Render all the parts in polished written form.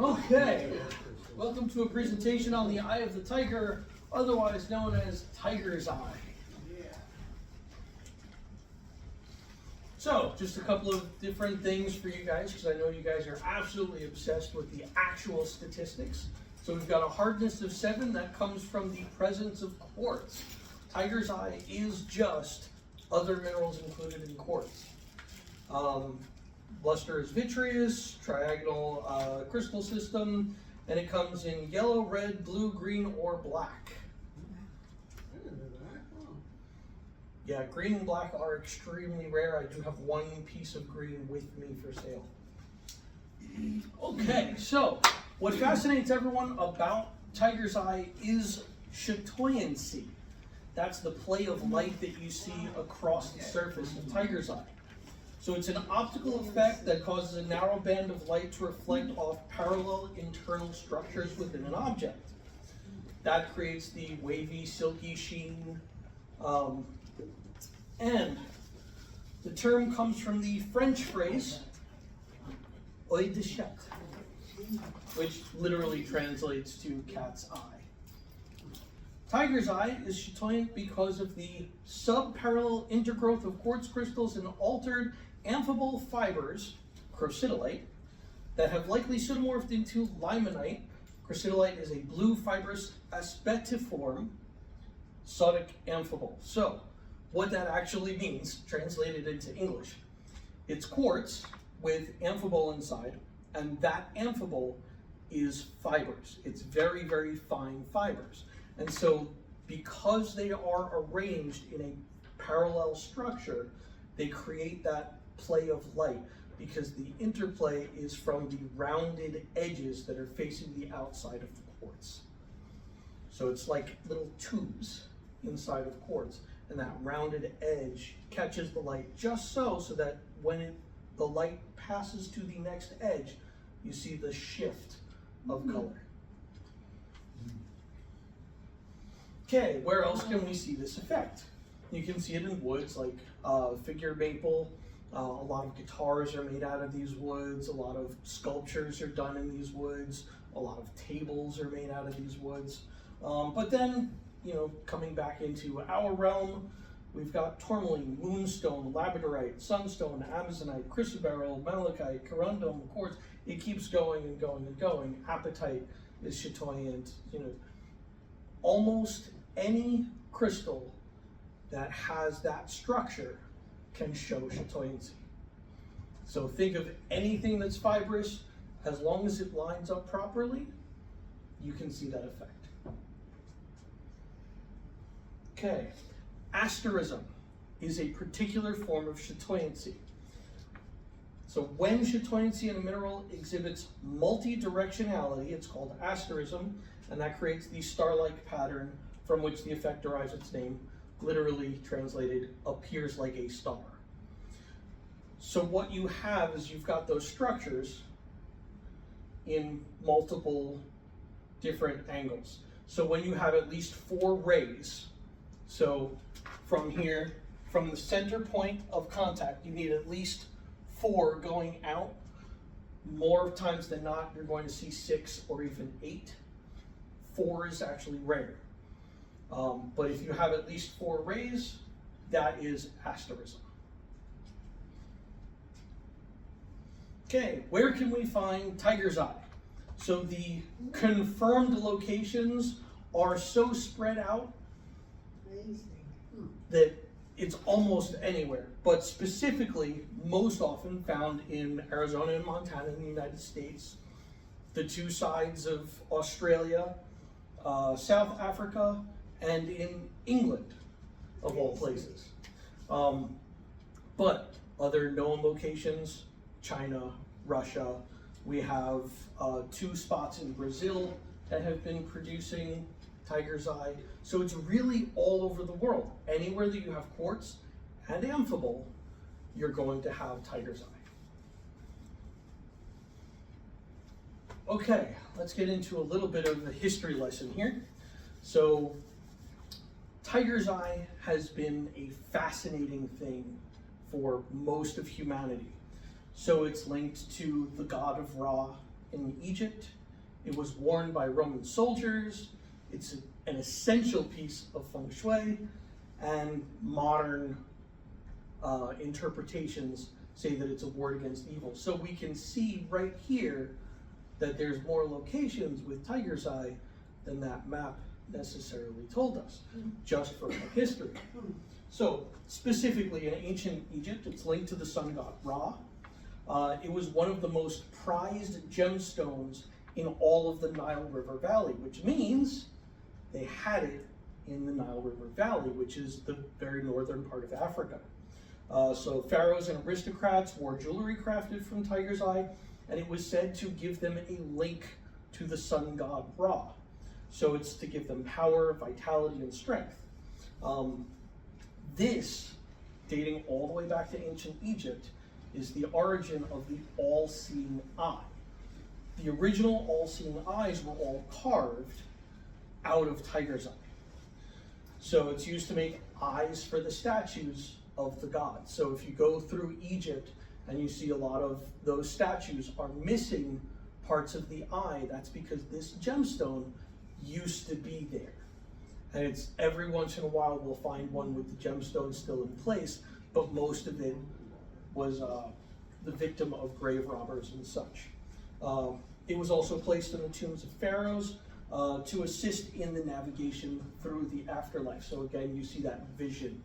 Okay, welcome to a presentation on the eye of the tiger, otherwise known as tiger's eye. So, just a couple of different things for you guys, because I know you guys are absolutely obsessed with the actual statistics. So we've got a hardness of 7 that comes from the presence of quartz. Tiger's eye is just other minerals included in quartz. Luster is vitreous, triagonal crystal system, and it comes in yellow, red, blue, green, or black. Yeah, green and black are extremely rare. I do have one piece of green with me for sale. Okay, so what fascinates everyone about tiger's eye is chatoyancy. That's the play of light that you see across the surface of tiger's eye. So it's an optical effect that causes a narrow band of light to reflect off parallel internal structures within an object. That creates the wavy, silky sheen. And the term comes from the French phrase, œil de chat, which literally translates to cat's eye. Tiger's eye is chatoyant because of the subparallel intergrowth of quartz crystals and altered amphibole fibers, chrysotillite, that have likely pseudomorphed into limonite. Chrysotillite is a blue fibrous aspetiform sodic amphibole. So, what that actually means, translated into English, it's quartz with amphibole inside, and that amphibole is fibers. It's very, very fine fibers. And so, because they are arranged in a parallel structure, they create that play of light, because the interplay is from the rounded edges that are facing the outside of the quartz. So it's like little tubes inside of quartz, and that rounded edge catches the light just so that when the light passes to the next edge, you see the shift of color. Okay, where else can we see this effect? You can see it in woods like figure maple. A lot of guitars are made out of these woods. A lot of sculptures are done in these woods. A lot of tables are made out of these woods. But then, coming back into our realm, we've got tourmaline, moonstone, labradorite, sunstone, amazonite, chrysoberyl, malachite, corundum, quartz. It keeps going and going and going. Apatite is chatoyant. Almost any crystal that has that structure can show chatoyancy. So think of anything that's fibrous, as long as it lines up properly, you can see that effect. Okay, asterism is a particular form of chatoyancy. So when chatoyancy in a mineral exhibits multi-directionality, it's called asterism, and that creates the star-like pattern from which the effect derives its name. Literally translated, appears like a star. So what you have is you've got those structures in multiple different angles. So when you have at least 4 rays, so from here, from the center point of contact, you need at least 4 going out. More times than not, you're going to see 6 or even 8. 4 is actually rare. But if you have at least 4 rays, that is asterism. Okay, where can we find tiger's eye? So the confirmed locations are so spread out that it's almost anywhere, but specifically most often found in Arizona and Montana in the United States, the 2 sides of Australia, South Africa, and in England, of all places. But other known locations, China, Russia, we have 2 spots in Brazil that have been producing tiger's eye. So it's really all over the world. Anywhere that you have quartz and amphibole, you're going to have tiger's eye. Okay, let's get into a little bit of a history lesson here. So tiger's eye has been a fascinating thing for most of humanity. So it's linked to the god of Ra, in Egypt. It was worn by Roman soldiers. It's an essential piece of feng shui, and modern interpretations say that it's a ward against evil. So we can see right here that there's more locations with tiger's eye than that map necessarily told us, just from the history. So specifically in ancient Egypt, it's linked to the sun god Ra. It was one of the most prized gemstones in all of the Nile River Valley, which means they had it in the Nile River Valley, which is the very northern part of Africa. So pharaohs and aristocrats wore jewelry crafted from tiger's eye, and it was said to give them a link to the sun god Ra. So it's to give them power, vitality, and strength. This, dating all the way back to ancient Egypt, is the origin of the all-seeing eye. The original all-seeing eyes were all carved out of tiger's eye. So it's used to make eyes for the statues of the gods. So if you go through Egypt and you see a lot of those statues are missing parts of the eye, that's because this gemstone used to be there. And it's every once in a while we'll find one with the gemstone still in place, but most of it was the victim of grave robbers and such. It was also placed in the tombs of pharaohs to assist in the navigation through the afterlife. So again, you see that vision.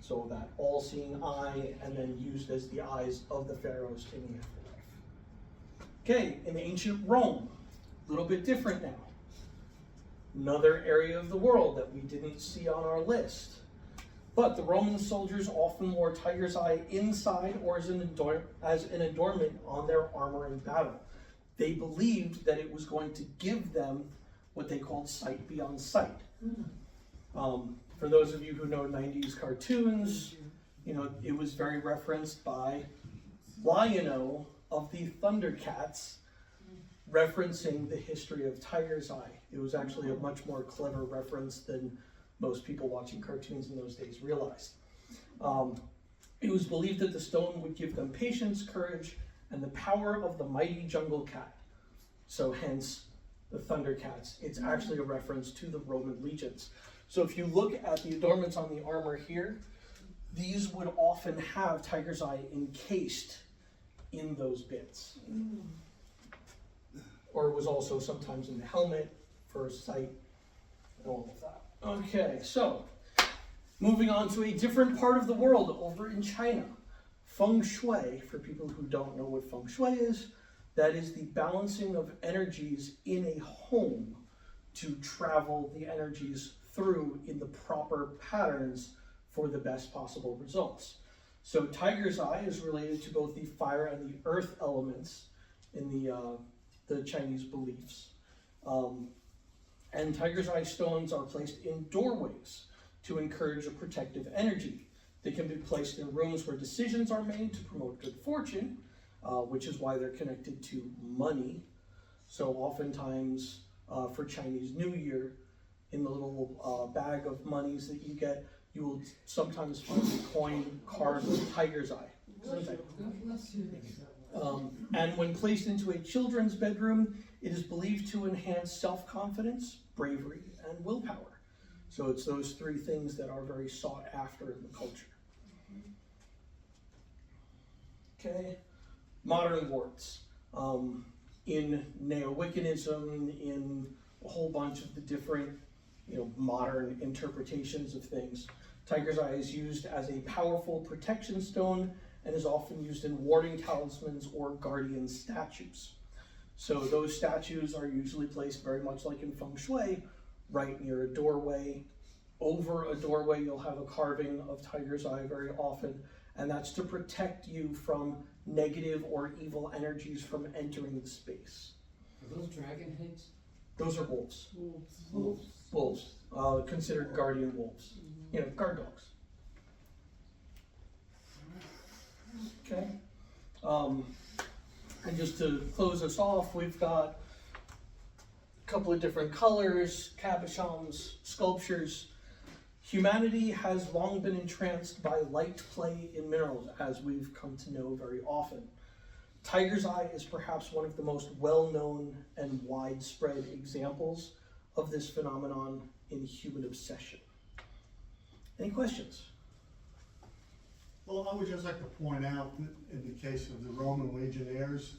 So that all-seeing eye, and then used as the eyes of the pharaohs in the afterlife. Okay, in ancient Rome, a little bit different now. Another area of the world that we didn't see on our list. But the Roman soldiers often wore tiger's eye inside or as an adornment on their armor in battle. They believed that it was going to give them what they called sight beyond sight. For those of you who know 90s cartoons, you know, it was very referenced by Lion-O of the Thundercats, referencing the history of tiger's eye. It was actually a much more clever reference than most people watching cartoons in those days realized. It was believed that the stone would give them patience, courage, and the power of the mighty jungle cat. So hence the Thundercats. It's actually a reference to the Roman legions. So if you look at the adornments on the armor here, these would often have tiger's eye encased in those bits. Or it was also sometimes in the helmet for sight and all of that. Okay, so moving on to a different part of the world over in China. Feng Shui, for people who don't know what Feng Shui is, that is the balancing of energies in a home to travel the energies through in the proper patterns for the best possible results. So tiger's eye is related to both the fire and the earth elements in the Chinese beliefs. And tiger's eye stones are placed in doorways to encourage a protective energy. They can be placed in rooms where decisions are made to promote good fortune, which is why they're connected to money. So oftentimes for Chinese New Year, in the little bag of monies that you get, you will sometimes find a coin carved with tiger's eye. And when placed into a children's bedroom, it is believed to enhance self-confidence, bravery, and willpower. So it's those three things that are very sought after in the culture. Okay, modern warts. In Neo-Wiccanism, in a whole bunch of the different modern interpretations of things, tiger's eye is used as a powerful protection stone and is often used in warding talismans or guardian statues. So those statues are usually placed very much like in Feng Shui, right near a doorway. Over a doorway, you'll have a carving of tiger's eye very often, and that's to protect you from negative or evil energies from entering the space. Are those dragon heads? Those are wolves. Wolves. Considered guardian wolves. Guard dogs. Okay. And just to close us off, we've got a couple of different colors, cabochons, sculptures. Humanity has long been entranced by light play in minerals, as we've come to know very often. Tiger's eye is perhaps one of the most well-known and widespread examples of this phenomenon in human obsession. Any questions? Well, I would just like to point out that in the case of the Roman legionnaires,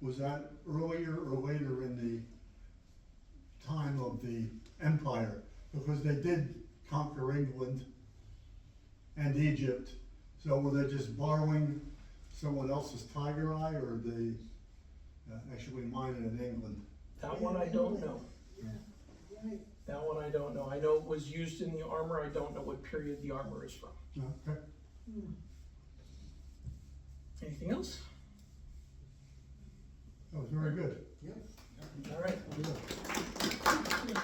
was that earlier or later in the time of the empire? Because they did conquer England and Egypt, so were they just borrowing someone else's tiger eye, or they actually mined it in England? That one I don't know. That one I don't know. I know it was used in the armor. I don't know what period the armor is from. Okay. Anything else? That was very good. All right. Yeah.